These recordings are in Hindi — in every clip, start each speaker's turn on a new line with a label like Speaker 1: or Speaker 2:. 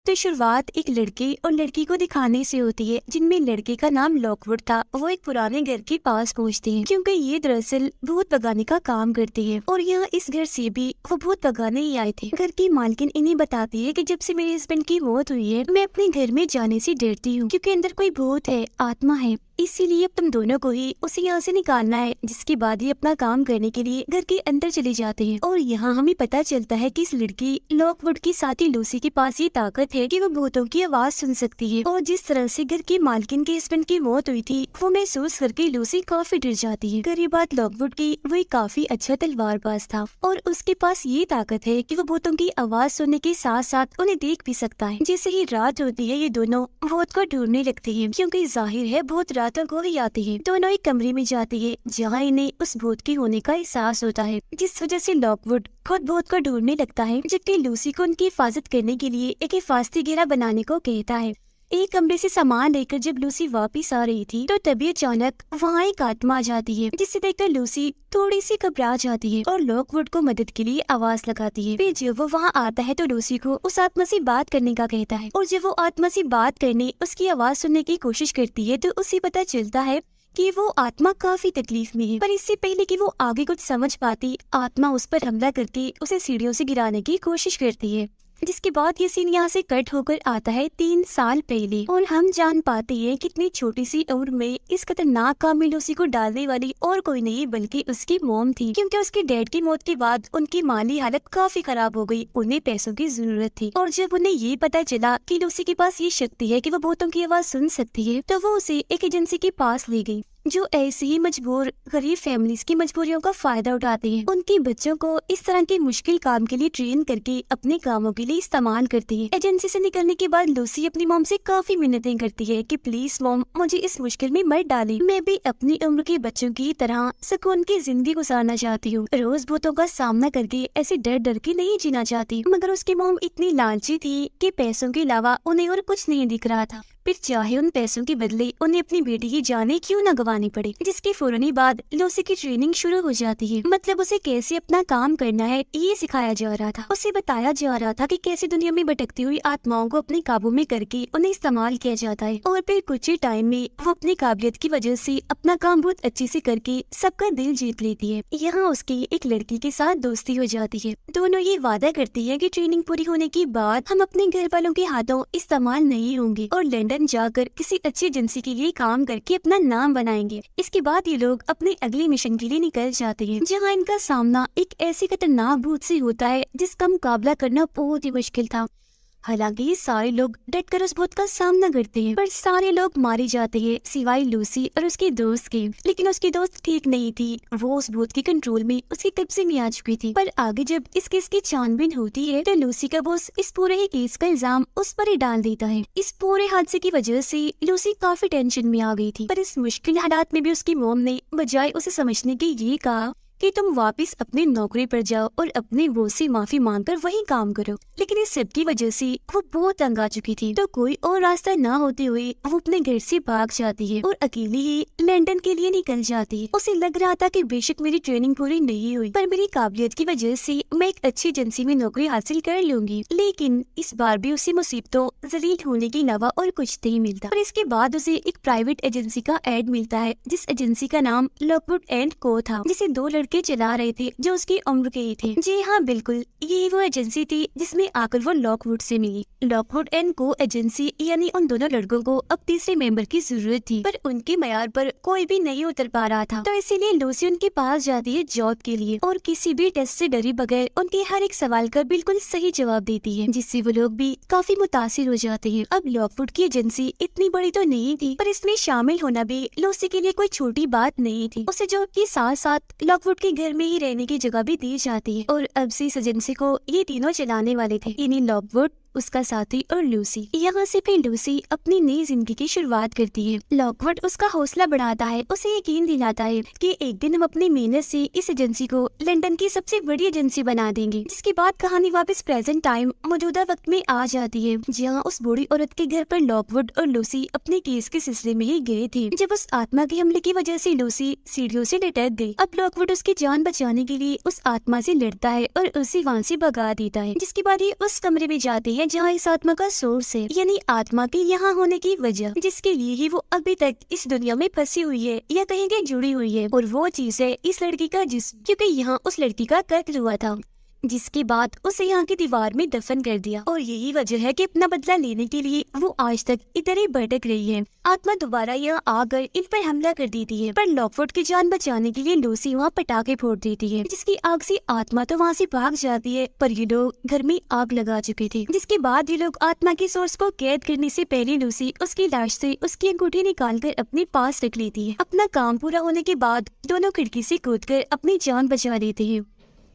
Speaker 1: तो शुरुआत एक लड़के और लड़की को दिखाने से होती है, जिनमें लड़के का नाम लॉकवुड था। वो एक पुराने घर के पास पहुंचते हैं क्योंकि ये दरअसल भूत भगाने का काम करते हैं और यहाँ इस घर से भी वो भूत भगाने ही आए थे। घर की मालकिन इन्हें बताती है कि जब से मेरे हस्बैंड की मौत हुई है, मैं अपने घर में जाने से डरती हूँ क्योंकि अंदर कोई भूत है, आत्मा है। इसीलिए अब तुम दोनों को ही उसे यहाँ से निकालना है। जिसके बाद ये अपना काम करने के लिए घर के अंदर चले जाते हैं और यहाँ हमें पता चलता है कि इस लड़की लॉकवुड की साथी लूसी के पास ये ताकत है कि वो भूतों की आवाज सुन सकती है। और जिस तरह से घर की मालकिन के हस्बैंड की मौत हुई थी, वो महसूस करके लूसी काफी डर जाती है। गरीब बात लॉकवुड की, वो एक काफी अच्छा तलवारबाज था और उसके पास ये ताकत है कि वो भूतों की आवाज सुनने के साथ साथ उन्हें देख भी सकता है। जैसे ही रात होती है, ये दोनों भूत को ढूंढने लगते हैं क्योंकि जाहिर है भूत रातों को ही आते हैं। दोनों एक कमरे में जाती है जहाँ इन्हें उस भूत के होने का एहसास होता है, जिस वजह से लॉकवुड खुद भूत को ढूंढने लगता है, जबकि लूसी को उनकी हिफाजत करने के लिए एक हिफाजती घेरा बनाने को कहता है। एक कमरे से सामान लेकर जब लूसी वापस आ रही थी तो तभी अचानक वहाँ एक आत्मा आ जाती है, जिसे देखकर लूसी थोड़ी सी घबरा जाती है और लॉकवुड को मदद के लिए आवाज लगाती है। फिर जब वो वहाँ आता है तो लूसी को उस आत्मा से बात करने का कहता है और जब वो आत्मा से बात करने उसकी आवाज सुनने की कोशिश करती है तो उसे पता चलता है कि वो आत्मा काफी तकलीफ में है। पर इससे पहले कि वो आगे कुछ समझ पाती, आत्मा उस पर हमला करके उसे सीढ़ियों से गिराने की कोशिश करती है। जिसके बाद ये सीन यहाँ से कट होकर आता है 3 साल पहले और हम जान पाते हैं कितनी छोटी सी उम्र में इस खतरनाक काम में लूसी को डालने वाली और कोई नहीं बल्कि उसकी मॉम थी, क्योंकि उसके डैड की मौत के बाद उनकी माली हालत काफी खराब हो गई। उन्हें पैसों की जरूरत थी और जब उन्हें ये पता चला कि लूसी के पास ये शक्ति है कि वो भूतों की आवाज सुन सकती है, तो वो उसे एक एजेंसी के पास ले गई जो ऐसी ही मजबूर गरीब फैमिलीज की मजबूरियों का फायदा उठाते हैं। उनके बच्चों को इस तरह के मुश्किल काम के लिए ट्रेन करके अपने कामों के लिए इस्तेमाल करते हैं। एजेंसी से निकलने के बाद लूसी अपनी मॉम से काफी मिन्नतें करती है कि प्लीज मॉम, मुझे इस मुश्किल में मत डालें। मैं भी अपनी उम्र के बच्चों की तरह सुकून की जिंदगी गुजारना चाहती हूँ। रोज भूतों का सामना करके ऐसे डर डर के नहीं जीना चाहती। मगर उसकी मॉम इतनी लालची थी कि पैसों के अलावा उन्हें और कुछ नहीं दिख रहा था। फिर चाहे उन पैसों के बदले उन्हें अपनी बेटी की जाने क्यों न गंवानी पड़े। जिसके फौरन ही बाद लूसी की ट्रेनिंग शुरू हो जाती है। मतलब उसे कैसे अपना काम करना है ये सिखाया जा रहा था। उसे बताया जा रहा था कि कैसे दुनिया में भटकती हुई आत्माओं को अपने काबू में करके उन्हें इस्तेमाल किया जाता है। और फिर कुछ ही टाइम में वो अपनी काबिलियत की वजह से अपना काम बहुत अच्छे से करके सबका दिल जीत लेती है। यहाँ उसकी एक लड़की के साथ दोस्ती हो जाती है। दोनों ये वादा करती है कि ट्रेनिंग पूरी होने के बाद हम अपने घर वालों के हाथों इस्तेमाल नहीं होंगे और लंदन जाकर किसी अच्छी एजेंसी के लिए काम करके अपना नाम बनाएंगे। इसके बाद ये लोग अपने अगले मिशन के लिए निकल जाते हैं, जहाँ इनका सामना एक ऐसी खतरनाक भूत से होता है जिसका मुकाबला करना बहुत ही मुश्किल था। हालांकि ये सारे लोग डटकर उस भूत का सामना करते हैं, पर सारे लोग मारे जाते हैं सिवाय लूसी और उसके दोस्त के। लेकिन उसकी दोस्त ठीक नहीं थी, वो उस भूत के कंट्रोल में उसके कब्जे में आ चुकी थी। पर आगे जब इस केस की छानबीन होती है तो लूसी का बॉस इस पूरे ही केस का इल्जाम उस पर ही डाल देता है। इस पूरे हादसे की वजह से लूसी काफी टेंशन में आ गई थी। पर इस मुश्किल हालात में भी उसकी मॉम ने बजाय उसे समझने की ये कहा कि तुम वापस अपनी नौकरी पर जाओ और अपने वो से माफी मांगकर वही काम करो। लेकिन इस सब की वजह से वो बहुत तंग आ चुकी थी, तो कोई और रास्ता ना होते हुए वो अपने घर से भाग जाती है और अकेली ही लंदन के लिए निकल जाती है। उसे लग रहा था कि बेशक मेरी ट्रेनिंग पूरी नहीं हुई, पर मेरी काबिलियत की वजह से मैं एक अच्छी एजेंसी में नौकरी हासिल कर लूंगी। लेकिन इस बार भी उसे मुसीबतों जलील होने के अलावा और कुछ नहीं मिलता। पर इसके बाद उसे एक प्राइवेट एजेंसी का एड मिलता है, जिस एजेंसी का नाम लॉकवुड एंड को था, जिसे 2 लड़के चला रहे थे जो उसकी उम्र के ही थे। जी हाँ, बिल्कुल ये वो एजेंसी थी जिसमें आकर वो लॉकवुड से मिली। लॉकवुड एंड को एजेंसी यानी उन दोनों लड़कों को अब तीसरे मेंबर की जरूरत थी, पर उनके मयार पर कोई भी नहीं उतर पा रहा था। तो इसीलिए लूसी उनके पास जाती है जॉब के लिए और किसी भी टेस्ट से डरे बगैर उनके हर एक सवाल का बिल्कुल सही जवाब देती है, जिससे वो लोग भी काफी मुतासिर हो जाते हैं। अब लॉकवुड की एजेंसी इतनी बड़ी तो नहीं थी, पर इसमें शामिल होना भी लूसी के लिए कोई छोटी बात नहीं थी। उसे जॉब के साथ साथ लॉकवुड के घर में ही रहने की जगह भी दी जाती है और अब से इस एजेंसी को ये तीनों चलाने वाले थे, यानी लॉकवुड, उसका साथी और लूसी। यहाँ से फिर लूसी अपनी नई जिंदगी की शुरुआत करती है। लॉकवुड उसका हौसला बढ़ाता है, उसे यकीन दिलाता है कि एक दिन हम अपनी मेहनत से इस एजेंसी को लंदन की सबसे बड़ी एजेंसी बना देंगे। जिसके बाद कहानी वापस प्रेजेंट टाइम मौजूदा वक्त में आ जाती है, जहाँ उस बूढ़ी औरत के घर पर लॉकवुड और लूसी अपने केस के सिलसिले में ही गए थे, जब उस आत्मा के हमले की वजह से लूसी सीढ़ियों से लटक गई। अब लॉकवुड उसकी जान बचाने के लिए उस आत्मा से लड़ता है और उसे वहाँ से भगा देता है। जिसके बाद ये उस कमरे में जाते हैं है जहाँ इस आत्मा का सोर्स है, यानी आत्मा के यहाँ होने की वजह, जिसके लिए ही वो अभी तक इस दुनिया में फंसी हुई है या कहेंगे जुड़ी हुई है। और वो चीज है इस लड़की का जिस्म, क्योंकि यहाँ उस लड़की का कत्ल हुआ था, जिसके बाद उसे यहाँ की दीवार में दफन कर दिया। और यही वजह है कि अपना बदला लेने के लिए वो आज तक इधर ही भटक रही है। आत्मा दोबारा यहाँ आकर इन पर हमला कर देती है, पर लॉकवुड की जान बचाने के लिए लूसी वहाँ पटाखे फोड़ देती है, जिसकी आग से आत्मा तो वहाँ से भाग जाती है। पर ये लोग घर में आग लगा चुके थे, जिसके बाद ये लोग आत्मा की सोर्स को कैद करने से पहले लूसी उसकी लाश से उसकी अंगूठी निकाल कर अपने पास रख लेती है। अपना काम पूरा होने के बाद दोनों खिड़की से कूदकर अपनी जान बचा लेते हैं,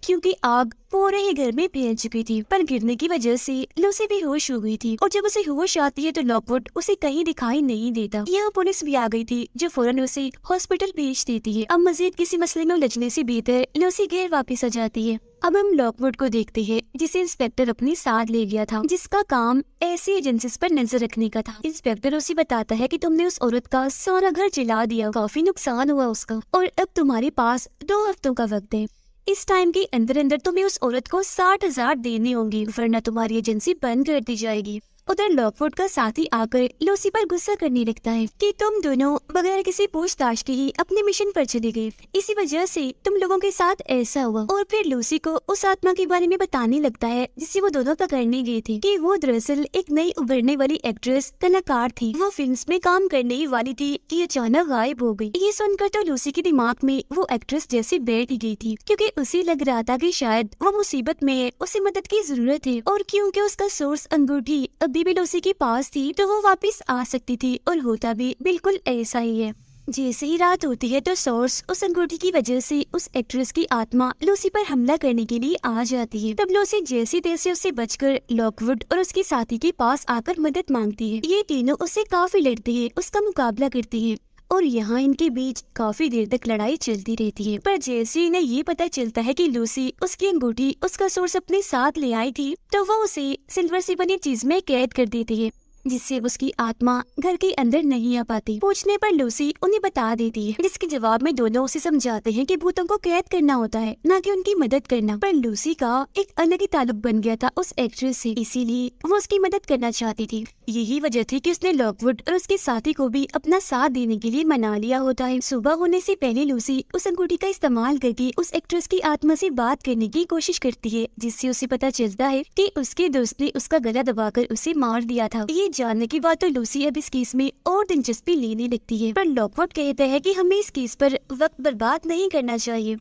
Speaker 1: क्योंकि आग पूरे ही घर में फैल चुकी थी। पर गिरने की वजह से लूसी भी होश हो गई थी, और जब उसे होश आती है तो लॉकवुड उसे कहीं दिखाई नहीं देता। यहाँ पुलिस भी आ गई थी, जो फौरन उसे हॉस्पिटल भेज देती है। अब मजीद किसी मसले में उलझने से बेहतर लूसी घर वापस आ जाती है। अब हम लॉकवुड को देखते हैं, जिसे इंस्पेक्टर अपने साथ ले गया था, जिसका काम ऐसी एजेंसीज पर नजर रखने का था। इंस्पेक्टर उसे बताता है कि तुमने उस औरत का सारा घर जला दिया, काफी नुकसान हुआ उसका, और अब तुम्हारे पास 2 हफ्तों का वक्त है। इस टाइम के अंदर अंदर तुम्हें उस औरत को 60,000 देने होंगे, वरना तुम्हारी एजेंसी बंद कर दी जाएगी। उधर लॉकवुड का साथी आकर लूसी पर गुस्सा करने लगता है कि तुम दोनों बगैर किसी पूछताछ के ही अपने मिशन पर चले गए, इसी वजह से तुम लोगों के साथ ऐसा हुआ। और फिर लूसी को उस आत्मा के बारे में बताने लगता है जिसे वो दोनों पकड़ने गए थे, कि वो दरअसल एक नई उभरने वाली एक्ट्रेस कलाकार थी। वो फिल्म्स में काम करने ही वाली थी कि अचानक गायब हो गई। ये सुनकर तो लूसी के दिमाग में वो एक्ट्रेस जैसे बैठ गई थी, क्योंकि उसे लग रहा था कि शायद वो मुसीबत में है, उसे मदद की जरूरत है। और क्योंकि उसका सोर्स अंगूठी अभी भी लूसी के पास थी, तो वो वापस आ सकती थी, और होता भी बिल्कुल ऐसा ही है। जैसे ही रात होती है तो सोर्स उस अंगूठी की वजह से उस एक्ट्रेस की आत्मा लूसी पर हमला करने के लिए आ जाती है। तब लूसी जैसी तैसे उससे बचकर लॉकवुड और उसके साथी के पास आकर मदद मांगती है। ये तीनों उससे काफी लड़ते हैं, उसका मुकाबला करती है, और यहाँ इनके बीच काफी देर तक लड़ाई चलती रहती है। पर जैसे इन्हें ये पता चलता है कि लूसी उसकी अंगूठी उसका सोर्स अपने साथ ले आई थी, तो वो उसे सिल्वर से बनी चीज में कैद कर देती है, जिससे उसकी आत्मा घर के अंदर नहीं आ पाती। पूछने पर लूसी उन्हें बता देती है, जिसके जवाब में दोनों उसे समझाते हैं कि भूतों को कैद करना होता है, न कि उनकी मदद करना। पर लूसी का एक अलग ही ताल्लुक बन गया था उस एक्ट्रेस से, इसीलिए वो उसकी मदद करना चाहती थी। यही वजह थी कि उसने लॉकवुड और उसके साथी को भी अपना साथ देने के लिए मना लिया होता है। सुबह होने से पहले लूसी उस अंगूठी का इस्तेमाल करके उस एक्ट्रेस की आत्मा से बात करने की कोशिश करती है, जिससे उसे पता चलता है कि उसके दोस्त ने उसका गला दबाकर उसे मार दिया था। ये जानने के बाद तो लूसी अब इस केस में और दिलचस्पी लेने लगती है। पर लॉकवुड कहता है कि हमें इस केस पर वक्त बर्बाद नहीं करना चाहिए,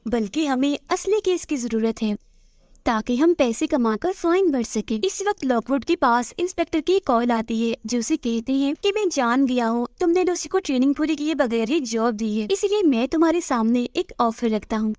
Speaker 1: बल्कि हमें असली केस की जरूरत है, ताकि हम पैसे कमाकर फाइन भर सके। इस वक्त लॉकवुड के पास इंस्पेक्टर की कॉल आती है, जो उसे कहते हैं कि मैं जान गया हूँ तुमने लूसी को ट्रेनिंग पूरी किए बगैर ही जॉब दी है, इसलिए मैं तुम्हारे सामने एक ऑफर रखता हूँ।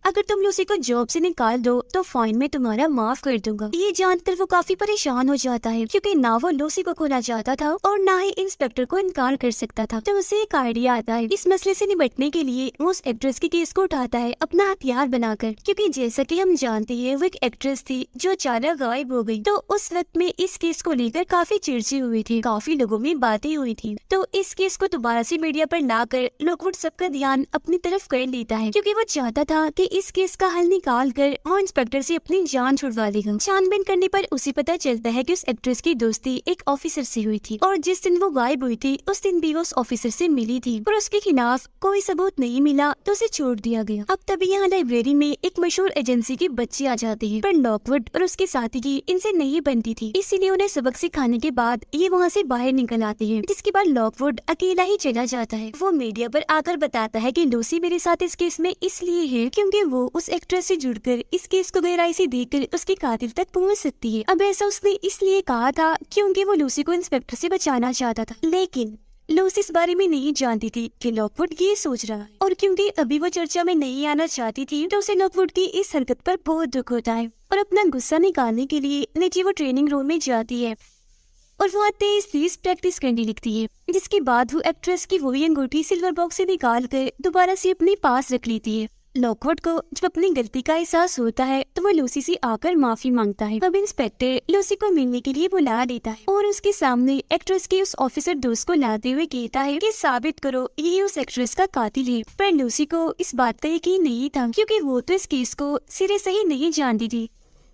Speaker 1: अगर तुम लूसी को जॉब से निकाल दो तो फाइन में तुम्हारा माफ कर दूंगा। ये जानकर वो काफी परेशान हो जाता है, क्योंकि ना वो लूसी को खोना चाहता था और ना ही इंस्पेक्टर को इनकार कर सकता था। तो उसे एक आइडिया आता है। इस मसले से निपटने के लिए वो उस एक्ट्रेस के केस को उठाता है अपना हथियार बनाकर, क्योंकि जैसा कि हम जानते हैं वो एक एक्ट्रेस थी जो अचानक गायब हो गई। तो उस वक्त में इस केस को लेकर काफी चर्चे हुई थी, काफी लोगों में बातें हुई थी। तो इस केस को दोबारा से मीडिया पर लाकर लॉकवुड सबका ध्यान अपनी तरफ कर लेता है, क्योंकि वो चाहता था कि इस केस का हल निकाल कर वो इंस्पेक्टर से अपनी जान छुड़वा लेगा। छानबीन करने पर उसे पता चलता है कि उस एक्ट्रेस की दोस्ती एक ऑफिसर से हुई थी, और जिस दिन वो गायब हुई थी उस दिन भी वो उस ऑफिसर से मिली थी, पर उसके खिलाफ कोई सबूत नहीं मिला तो उसे छोड़ दिया गया। अब तभी यहाँ लाइब्रेरी में एक मशहूर एजेंसी के बच्चे आ जाते हैं, पर लॉकवुड और उसके साथी की इनसे नहीं बनती थी, इसीलिए उन्हें सबक सिखाने के बाद ये वहाँ से बाहर निकल आते हैं। जिसके बाद लॉकवुड अकेला ही चला जाता है। वो मीडिया पर आकर बताता है कि लूसी मेरे साथ इस केस में इसलिए है क्योंकि वो उस एक्ट्रेस से जुड़कर इस केस को गहराई से देखकर उसके कातिल तक पहुंच सकती है। अब ऐसा उसने इसलिए कहा था क्योंकि वो लूसी को इंस्पेक्टर से बचाना चाहता था, लेकिन लूसी इस बारे में नहीं जानती थी कि लॉकवुड ये सोच रहा है। और क्योंकि अभी वो चर्चा में नहीं आना चाहती थी, तो उसे लॉकवुड की इस हरकत पर बहुत दुख होता है, और अपना गुस्सा निकालने के लिए नीचे वो ट्रेनिंग रूम में जाती है और वो तेज प्रैक्टिस करने लगती है। जिसके बाद वो एक्ट्रेस की वही अंगूठी सिल्वर बॉक्स से निकाल कर दोबारा से अपने पास रख लेती है। लॉकवुड को जब अपनी गलती का एहसास होता है तो वो लूसी से आकर माफी मांगता है। तब इंस्पेक्टर लूसी को मिलने के लिए बुला देता है और उसके सामने एक्ट्रेस के उस ऑफिसर दोस्त को लाते हुए कहता है कि साबित करो यही उस एक्ट्रेस का कातिल है। पर लूसी को इस बात का यकीन नहीं था, क्योंकि वो तो इस केस को सिरे से ही नहीं जानती थी।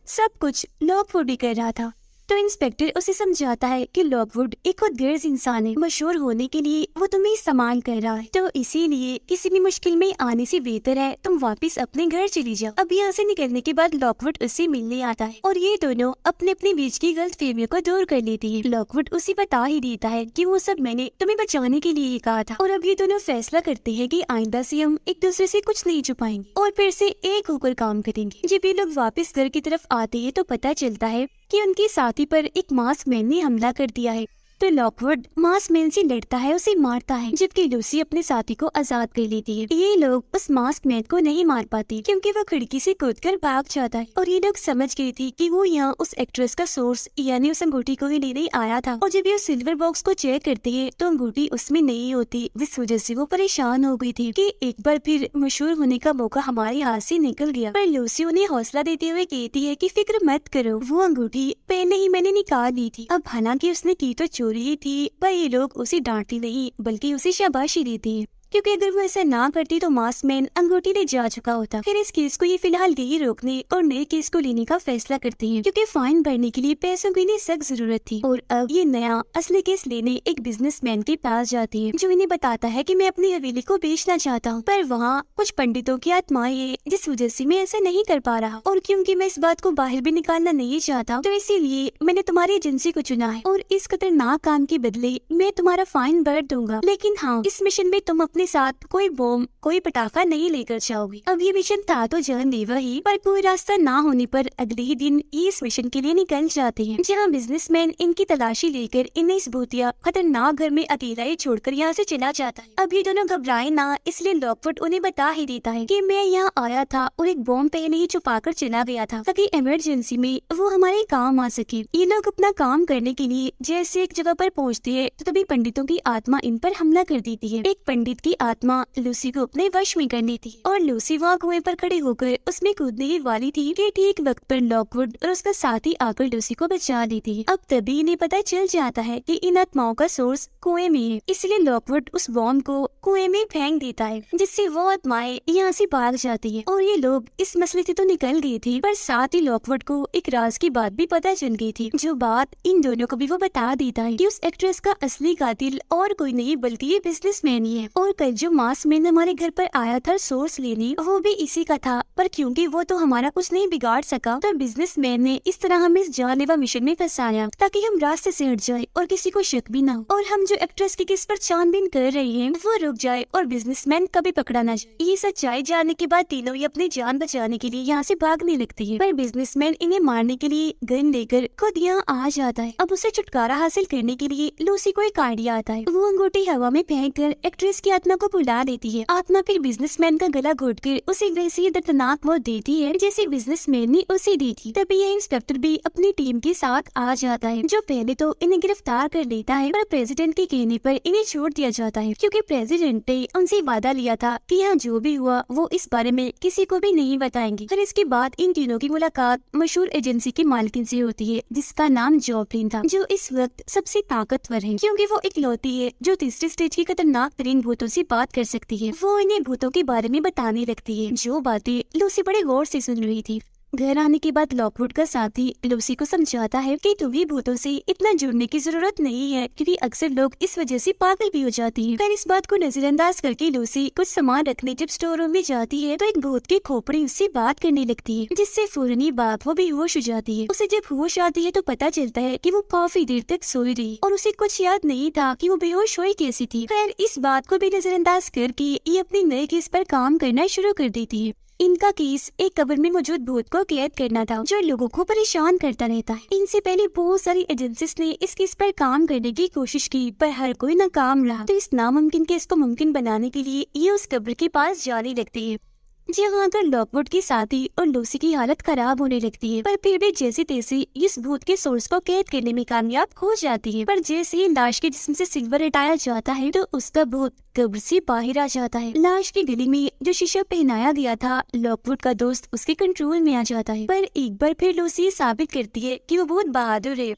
Speaker 1: सब कुछ लॉकवुड ही कर रहा था। तो इंस्पेक्टर उसे समझाता है कि लॉकवुड एक खुदगर्ज इंसान है, मशहूर होने के लिए वो तुम्हें इस्तेमाल कर रहा है, तो इसीलिए किसी भी मुश्किल में आने से बेहतर है तुम वापस अपने घर चली जाओ। अब यहाँ से निकलने के बाद लॉकवुड उससे मिलने आता है और ये दोनों अपने अपने बीच की गलतफहमियों को दूर कर लेती है। लॉकवुड उसे बता ही देता है कि वो सब मैंने तुम्हें बचाने के लिए कहा था, और अब ये दोनों फैसला करते हैं कि आइंदा से हम एक दूसरे से कुछ नहीं छुपाएंगे और फिर से एक होकर काम करेंगे। जब ये लोग वापस घर की तरफ आते हैं तो पता चलता है कि उनके साथी पर एक मास्क मैन ने हमला कर दिया है। तो लॉकवुड मास्क मैन से लड़ता है, उसे मारता है, जबकि लूसी अपने साथी को आजाद कर लेती है। ये लोग उस मास्क मैन को नहीं मार पाती क्योंकि वो खिड़की से कूदकर भाग जाता है, और ये लोग समझ गई थी कि वो यहाँ उस एक्ट्रेस का सोर्स यानी उस अंगूठी को ही लेने आया था। और जब ये सिल्वर बॉक्स को चेक करते हैं तो अंगूठी उसमें नहीं होती, जिस वजह से वो परेशान हो गई थी कि एक बार फिर मशहूर होने का मौका हमारे हाथ से निकल गया। पर लूसी उन्हें हौसला देते हुए कहती है कि फिक्र मत करो, वो अंगूठी पहले ही मैंने निकाल ली थी। अब हालांकि उसने की तो चोरी ही थी, पर ये लोग उसे डांटती नहीं बल्कि उसे शाबाशी देती है, क्योंकि अगर वो ऐसा ना करती तो मास्क मैन अंगूठी ले जा चुका होता। फिर इस केस को ये फिलहाल यही रोकने और नए केस को लेने का फैसला करती हैं, क्योंकि फाइन भरने के लिए पैसों की इन्हें सख्त जरूरत थी। और अब ये नया असली केस लेने एक बिजनेसमैन के पास जाती है, जो इन्हें बताता है कि मैं अपनी हवेली को बेचना चाहता हूँ, पर वहाँ कुछ पंडितों की आत्माएं है जिस वजह से मैं ऐसा नहीं कर पा रहा, और क्योंकि मैं इस बात को बाहर भी निकालना नहीं चाहता तो इसीलिए मैंने तुम्हारी एजेंसी को चुना है, और इस खतरनाक काम के बदले मैं तुम्हारा फाइन भर दूंगा। लेकिन हाँ, इस मिशन में तुम अपने साथ कोई बम कोई पटाखा नहीं लेकर जाओगे। अब ये मिशन था तो जानलेवा ही, पर कोई रास्ता ना होने पर अगले ही दिन ये इस मिशन के लिए निकल जाते हैं, जहाँ बिजनेसमैन इनकी तलाशी लेकर इन्हें इस भूतिया खतरनाक घर में अकेला ही छोड़कर यहाँ से चला जाता है। अब ये दोनों घबराए ना, इसलिए लॉकवुड उन्हें बता ही देता है कि मैं यहाँ आया था और एक बॉम्ब पहले ही छुपा कर चला गया था, ताकि इमरजेंसी में वो हमारे काम आ सके। ये लोग अपना काम करने के लिए जैसे एक जगह पर पहुँचते हैं तो तभी पंडितों की आत्मा इन पर हमला कर देती है। एक पंडित की आत्मा लूसी को अपने वश में कर लेती है, और लूसी वहाँ कुएं पर खड़े होकर उसमें कूदने ही वाली थी कि ठीक वक्त पर लॉकवुड और उसका साथी आकर लूसी को बचा लेती है। अब तभी इन्हें पता चल जाता है कि इन आत्माओं का सोर्स कुएं में है, इसलिए लॉकवुड उस बॉम्ब को कुएं में फेंक देता है, जिससे वो आत्माएं यहाँ से भाग जाती है। और ये लोग इस मसले से तो निकल गए थे, पर साथ ही लॉकवुड को एक राज की बात भी पता चल गई थी, जो बात इन दोनों को भी वो बता देता है कि उस एक्ट्रेस का असली कातिल और कोई नहीं बल्कि ये बिजनेसमैन ही है, और कल जो मास्क मैन हमारे घर पर आया था सोर्स लेने, वो भी इसी का था, पर क्योंकि वो तो हमारा कुछ नहीं बिगाड़ सका तो बिजनेसमैन ने इस तरह हमें इस जानलेवा मिशन में फंसाया ताकि हम रास्ते से हट जाए और किसी को शक भी ना हो, और हम जो एक्ट्रेस की किस पर छानबीन कर रहे हैं वो रुक जाए और बिजनेसमैन कभी पकड़ा ना जाए। ये सच्चाई जानने के बाद तीनों ही अपनी जान बचाने के लिए यहाँ से भागने लगती है, पर बिजनेसमैन इन्हें मारने के लिए गन लेकर खुद यहाँ आ जाता है। अब उसे छुटकारा हासिल करने के लिए लूसी को एक आइडिया आता है, वो अंगूठी हवा में फेंक कर एक्ट्रेस की आत्मा को बुला देती है। आत्मा फिर बिजनेसमैन का गला घोटकर उसे वैसी दर्दनाक मौत देती है जैसे बिजनेसमैन ने उसे दी थी। तभी यह इंस्पेक्टर भी अपनी टीम के साथ आ जाता है, जो पहले तो इन्हें गिरफ्तार कर लेता है, पर प्रेसिडेंट के कहने पर इन्हें छोड़ दिया जाता है, क्योंकि प्रेसिडेंट ने उनसे वादा लिया था कि यहाँ जो भी हुआ वो इस बारे में किसी को भी नहीं बताएंगे। फिर इसके बाद इन तीनों की मुलाकात मशहूर एजेंसी की मालकिन से होती है, जिसका नाम जॉकलिन था, जो इस वक्त सबसे ताकतवर है, क्योंकि वो इकलौती है जो तीसरी स्टेज की खतरनाक तरीन भूतों से बात कर सकती है। वो इन्हें भूतों के बारे में बताने लगती है, जो बातें लूसी बड़े गौर से सुन रही थी। घर आने के बाद लॉकवुड का साथी लूसी को समझाता है कि तुम्हें भूतों से इतना जुड़ने की जरूरत नहीं है, क्योंकि अक्सर लोग इस वजह से पागल भी हो जाती हैं। पर इस बात को नजरअंदाज करके लूसी कुछ सामान रखने जब स्टोर रूम में जाती है तो एक भूत की खोपड़ी उससे बात करने लगती है, जिससे फौरन ही बात वो बेहोश हो जाती है। उसे जब होश आती है तो पता चलता है कि वो काफी देर तक सोई रही और उसे कुछ याद नहीं था कि वो बेहोश हुई कैसी थी। खैर, इस बात को भी नजरअंदाज करके ये अपने नए केस पर काम करना शुरू कर देती है। इनका केस एक कब्र में मौजूद भूत को कैद करना था, जो लोगों को परेशान करता रहता है। इनसे पहले बहुत सारी एजेंसीज ने इस केस पर काम करने की कोशिश की, पर हर कोई नाकाम रहा। तो इस नामुमकिन केस को मुमकिन बनाने के लिए ये उस कब्र के पास जाने लगती है, जहाँ आकर लॉकवुड की साथी और लूसी की हालत खराब होने लगती है, पर फिर भी जैसे तैसे इस भूत के सोर्स को कैद करने में कामयाब हो जाती है। पर जैसे ही लाश के जिस्म से सिल्वर हटाया जाता है तो उसका भूत कब्र से बाहर आ जाता है। लाश के गले में जो शीशा पहनाया गया था, लॉकवुड का दोस्त उसके कंट्रोल में आ जाता है। पर एक बार फिर लूसी साबित करती है कि वो बहुत बहादुर है।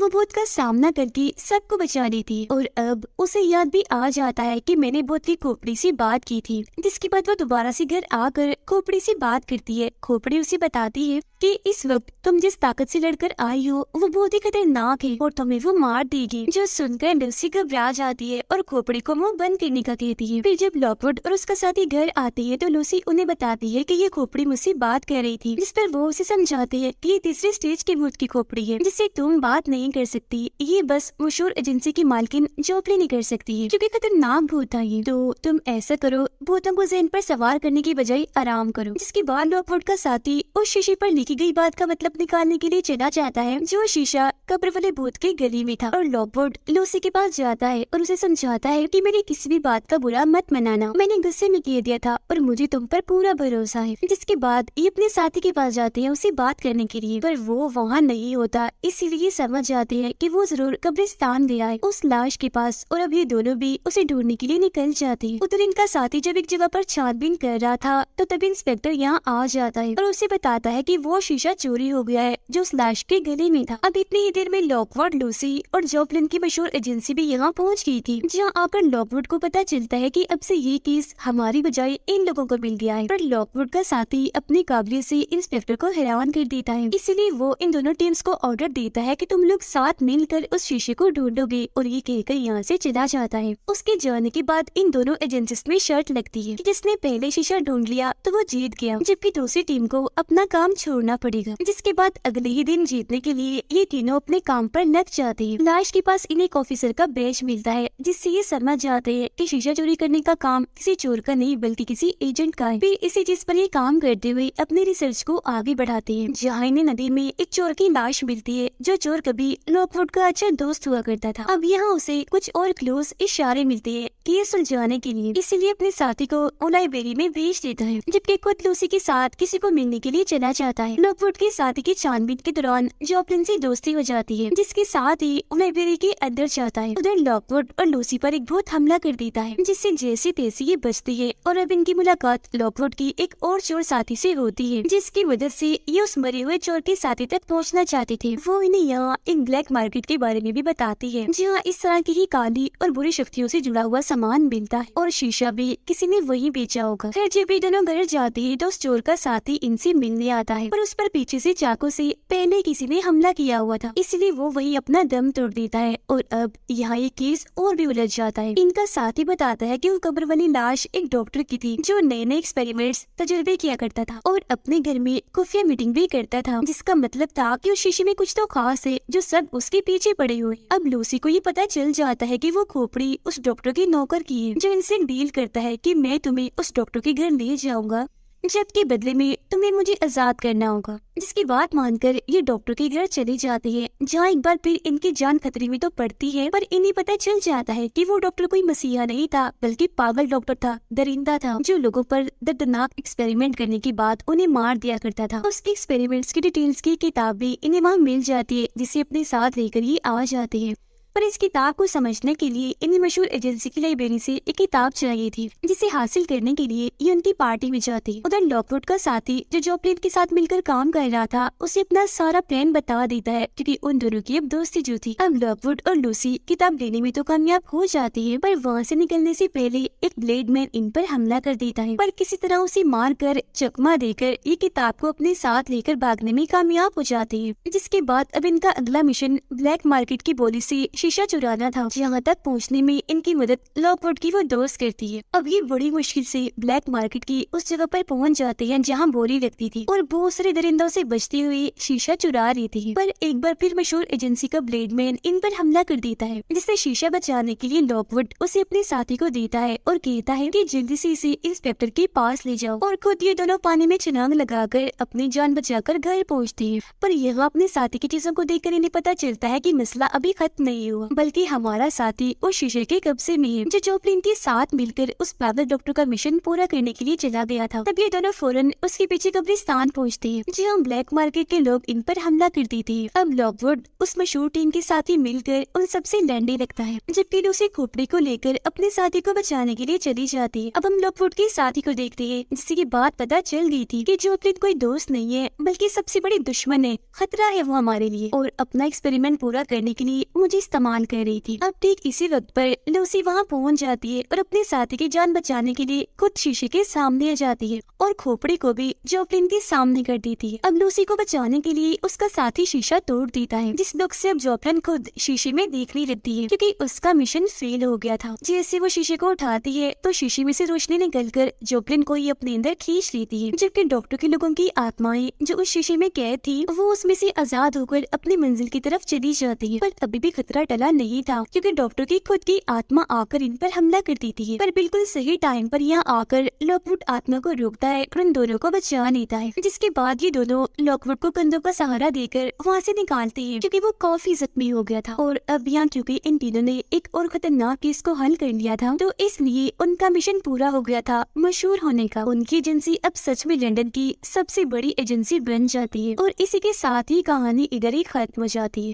Speaker 1: वो भूत का सामना करके सबको बचा रही थी। और अब उसे याद भी आ जाता है कि मैंने भूत की खोपड़ी से बात की थी। जिसके बाद वो दोबारा से घर आकर खोपड़ी से बात करती है। खोपड़ी उसे बताती है कि इस वक्त तुम जिस ताकत से लड़कर आई हो वो बहुत ही खतरनाक है और तुम्हें वो मार देगी। जो सुनकर लूसी घबरा जाती है और खोपड़ी को मुंह बंद करने का कहती है। फिर जब लॉकवुड और उसका साथी घर आते हैं तो लूसी उन्हें बताती है कि ये खोपड़ी मुझसे बात कर रही थी, जिस पर वो उसे समझाते हैं कि ये तीसरे स्टेज के भूत की खोपड़ी है जिससे तुम बात नहीं कर सकती। ये बस मशहूर एजेंसी की मालकिन जोपली नहीं कर सकती है क्योंकि खतरनाक भूत है ये। तो तुम ऐसा करो, भूतों को ज़हन पर सवार करने की बजाय आराम करो। जिसके बाद लॉकवुड का साथी उस शीशे पर लिखी गई बात का मतलब निकालने के लिए चला जाता है जो शीशा कब्र वाले भूत के गली में था। और लॉकवुड लूसी के पास जाता है और उसे समझाता है कि मेरी किसी भी बात का बुरा मत मनाना, मैंने गुस्से में कह दिया था और मुझे तुम पर पूरा भरोसा है। जिसके बाद ये अपने साथी के पास जाते हैं उसे बात करने के लिए, पर वो वहाँ नहीं होता। इसीलिए समझ जाते हैं कि वो जरूर कब्रिस्तान गया है उस लाश के पास और अब ये दोनों भी उसे ढूंढने के लिए निकल जाते हैं। उधर इनका साथी जब एक जगह पर छानबीन कर रहा था तो तभी इंस्पेक्टर यहाँ आ जाता है और उसे बताता है कि वो शीशा चोरी हो गया है जो उस लाश के गले में था। अब इतनी ही देर में लॉकवुड, लूसी और जोपलिन की मशहूर एजेंसी भी यहाँ पहुँच गई थी, जहाँ आकर लॉकवुड को पता चलता है कि अब से ये केस हमारी बजाय इन लोगों को मिल गया है। पर लॉकवुड का साथी अपनी काबिलियत से इंस्पेक्टर को हैरान कर देता है, इसलिए वो इन दोनों टीम्स को ऑर्डर देता है कि तुम लोग साथ मिलकर उस शीशे को ढूंढोगे और ये कहकर यहाँ से चला जाता है। उसके जाने के बाद इन दोनों एजेंसीज में शर्त लगती है कि जिसने पहले शीशा ढूंढ लिया तो वो जीत गया, जबकि दूसरी टीम को अपना काम छोड़ना पड़ेगा। जिसके बाद अगले ही दिन जीतने के लिए ये तीनों अपने काम पर लग जाते हैं। लाश के पास इन्हें एक ऑफिसर का बैज मिलता है जिससे ये समझ जाते हैं कि शीशा चोरी करने का काम किसी चोर का नहीं बल्कि किसी एजेंट का है। फिर इसी चीज पर ये काम करते हुए अपनी रिसर्च को आगे बढ़ाते हैं, जहाँ इन्हें नदी में एक चोर की लाश मिलती है जो चोर कभी लॉकवुड का अच्छा दोस्त हुआ करता था। अब यहाँ उसे कुछ और क्लोज इशारे मिलते हैं कि ये सुलझाने के लिए, इसीलिए अपने साथी को लाइब्रेरी में भेज देता है, जबकि खुद लूसी के साथ किसी को मिलने के लिए चला जाता है। लॉकवुड के साथी की छानबीन के दौरान जोपलिन से दोस्ती हो जाती है, जिसके साथ ही लाइब्रेरी के अंदर जाता है। उधर लॉकवुड और लूसी पर एक भूत हमला कर देता है, जिससे जैसे तैसे ये बचती है और अब इनकी मुलाकात लॉकवुड की एक और चोर साथी से होती है, जिसकी मदद से ये उस मरे हुए चोर के साथी तक पहुंचना चाहते थे। वो इन्हें यहाँ एक ब्लैक मार्केट के बारे में भी बताती है, जहाँ इस तरह की ही काली और बुरी शक्तियों से जुड़ा हुआ सामान मिलता है और शीशा भी किसी ने वही बेचा होगा। फिर जब ये दोनों घर जाते हैं तो उस चोर का साथी इनसे मिलने आता है, पर उस पर पीछे से चाकू से पहले किसी ने हमला किया हुआ था, इसलिए वो वही अपना दम तोड़ देता है। और अब यहाँ ये केस और भी उलझ जाता है। इनका साथी बताता है कि वो कब्र वाली लाश एक डॉक्टर की थी जो नए नए एक्सपेरिमेंट्स तजुर्बे किया करता था और अपने घर में खुफिया मीटिंग भी करता था, जिसका मतलब था कि उस शीशे में कुछ तो खास है जो सब उसके पीछे पड़े हुए। अब लूसी को ये पता चल जाता है कि वो खोपड़ी उस डॉक्टर की नौकर की है जो इनसे डील करता है कि मैं तुम्हें उस डॉक्टर के घर ले जाऊंगा जबकि बदले में तुम्हें मुझे आजाद करना होगा। जिसकी बात मानकर ये डॉक्टर के घर चले जाते हैं, जहाँ एक बार फिर इनकी जान खतरे में तो पड़ती है, पर इन्हें पता चल जाता है कि वो डॉक्टर कोई मसीहा नहीं था बल्कि पागल डॉक्टर था, दरिंदा था जो लोगों पर दर्दनाक एक्सपेरिमेंट करने के बाद उन्हें मार दिया करता था। उसके एक्सपेरिमेंट्स की डिटेल्स की किताब भी इन्हें वहाँ मिल जाती है, जिसे अपने साथ लेकर ये आ जाते हैं। पर इस किताब को समझने के लिए इन्हें मशहूर एजेंसी की लाइब्रेरी से एक किताब चाहिए थी, जिसे हासिल करने के लिए ये उनकी पार्टी में जाती। उधर लॉकवुड का साथी जो जोपलिन के साथ मिलकर काम कर रहा था उसे अपना सारा प्लान बता देता है, क्योंकि उन दोनों की अब दोस्ती जो थी। अब लॉकवुड और लूसी किताब लेने में तो कामयाब हो जाती है, पर वहाँ से निकलने से पहले एक ब्लेडमैन इन पर हमला कर देता है, पर किसी तरह उसे मार कर चकमा देकर ये किताब को अपने साथ लेकर भागने में कामयाब हो जाती है। जिसके बाद अब इनका अगला मिशन ब्लैक मार्केट की बोली से शीशा चुराना था, जहाँ तक पहुँचने में इनकी मदद लॉकवुड की वो दोस्त करती है। अब ये बड़ी मुश्किल से ब्लैक मार्केट की उस जगह पर पहुँच जाते हैं जहाँ बोली लगती थी और बहुत सारे दरिंदों से बचते हुए शीशा चुरा रही थी। पर एक बार फिर मशहूर एजेंसी का ब्लेडमैन इन पर हमला कर देता है, जिससे शीशा बचाने के लिए लॉकवुड उसे अपने साथी को देता है और कहता है कि जल्दी से इसे इंस्पेक्टर के पास ले जाओ। और खुद ये दोनों पानी में छलांग लगाकर अपनी जान बचाकर घर पहुँचती है। पर यहाँ अपने साथी की चीजों को देखकर इन्हें पता चलता है कि मसला अभी खत्म नहीं हुआ, बल्कि हमारा साथी उस शीशे के कब्जे में है जो जॉपलिन के साथ मिलकर उस पागल डॉक्टर का मिशन पूरा करने के लिए चला गया था। तब ये दोनों फौरन उसके पीछे कब्रिस्तान पहुँचते हैं जहाँ ब्लैक मार्केट के लोग इन पर हमला कर देते हैं। अब लॉकवुड उस मशहूर टीम के साथ ही मिलकर उन सबसे लड़ने लगता है, जबकि लूसी खोपड़ी को लेकर अपने साथी को बचाने के लिए चली जाती है। अब हम लॉकवुड के साथी को देखते हैं जिससे ये बात पता चल गई थी कि जॉपलिन कोई दोस्त नहीं है बल्कि सबसे बड़ी दुश्मन है, खतरा है वो हमारे लिए और अपना एक्सपेरिमेंट पूरा करने के लिए मुझे इस्तेमाल कर रही थी। अब ठीक इसी वक्त पर लूसी वहाँ पहुँच जाती है और अपने साथी की जान बचाने के लिए खुद शीशे के सामने आ जाती है और खोपड़ी को भी जॉपलिन के सामने कर देती है। अब लूसी को बचाने के लिए उसका साथी शीशा तोड़ देता है, जिस दुख से अब जॉपलिन खुद शीशे में देखने लगती है क्योंकि उसका मिशन फेल हो गया था। जैसे वो शीशे को उठाती है तो शीशे में से रोशनी निकलकर जॉपलिन को ही अपने अंदर खींच लेती है, जबकि डॉक्टर के लोगों की आत्माएं जो उस शीशे में कैद थी वो उसमें से आजाद होकर अपनी मंजिल की तरफ चली जाती है। पर अभी भी खतरा टला नहीं था क्योंकि डॉक्टर की खुद की आत्मा आकर इन पर हमला कर देती है। पर बिल्कुल सही टाइम पर यहाँ आकर लॉकवुड आत्मा को रोकता है और उन दोनों को बचा लेता है, जिसके बाद ये दोनों लॉकवुड को कंधों का सहारा देकर वहाँ से निकालते हैं क्योंकि वो काफी जख्मी हो गया था। और अब यहाँ क्योंकि इन तीनों ने एक और खतरनाक केस को हल कर लिया था तो इसलिए उनका मिशन पूरा हो गया था मशहूर होने का। उनकी एजेंसी अब सच में लंदन की सबसे बड़ी एजेंसी बन जाती है और इसी के साथ ही कहानी इधर ही खत्म हो जाती है।